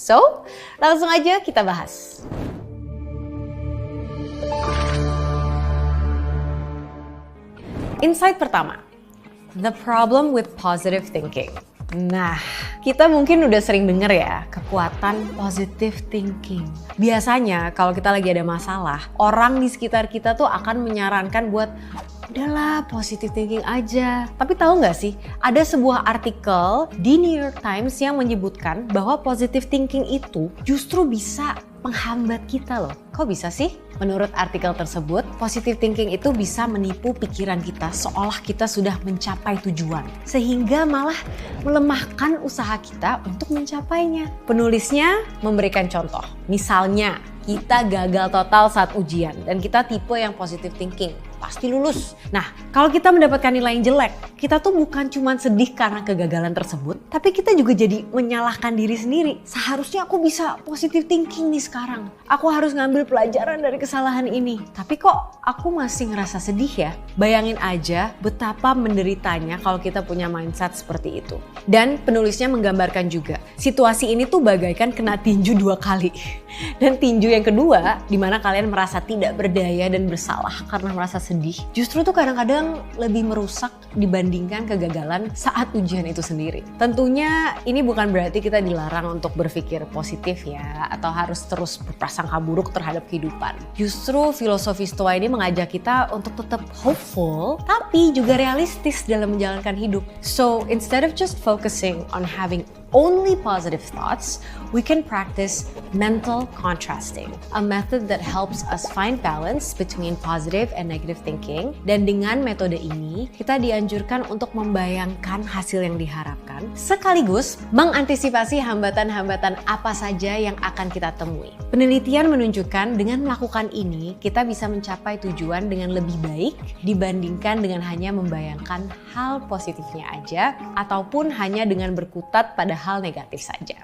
So, langsung aja kita bahas. Insight pertama, the problem with positive thinking. Nah, kita mungkin udah sering denger ya, kekuatan positive thinking. Biasanya kalau kita lagi ada masalah, orang di sekitar kita tuh akan menyarankan buat udahlah positive thinking aja. Tapi tahu nggak sih, ada sebuah artikel di New York Times yang menyebutkan bahwa positive thinking itu justru bisa menghambat kita loh. Kok bisa sih? Menurut artikel tersebut, positive thinking itu bisa menipu pikiran kita seolah kita sudah mencapai tujuan. Sehingga malah melemahkan usaha kita untuk mencapainya. Penulisnya memberikan contoh. Misalnya, kita gagal total saat ujian dan kita tipe yang positive thinking. Pasti lulus. Nah, kalau kita mendapatkan nilai yang jelek, kita tuh bukan cuma sedih karena kegagalan tersebut, tapi kita juga jadi menyalahkan diri sendiri. Seharusnya aku bisa positive thinking nih sekarang. Aku harus ngambil pelajaran dari kesalahan ini. Tapi kok aku masih ngerasa sedih ya? Bayangin aja betapa menderitanya kalau kita punya mindset seperti itu. Dan penulisnya menggambarkan juga, situasi ini tuh bagaikan kena tinju 2 kali. Dan tinju yang kedua, di mana kalian merasa tidak berdaya dan bersalah karena merasa sedih, justru tuh kadang-kadang lebih merusak dibandingkan kegagalan saat ujian itu sendiri. Tentunya ini bukan berarti kita dilarang untuk berpikir positif ya, atau harus terus berprasangka buruk terhadap kehidupan. Justru filosofi Stoa ini mengajak kita untuk tetap hopeful, tapi juga realistis dalam menjalankan hidup. So instead of just focusing on having only positive thoughts, we can practice mental contrasting, a method that helps us find balance between positive and negative thinking. Dan dengan metode ini, kita dianjurkan untuk membayangkan hasil yang diharapkan, sekaligus mengantisipasi hambatan-hambatan apa saja yang akan kita temui. Penelitian menunjukkan dengan melakukan ini, kita bisa mencapai tujuan dengan lebih baik dibandingkan dengan hanya membayangkan hal positifnya aja, ataupun hanya dengan berkutat pada hal negatif saja.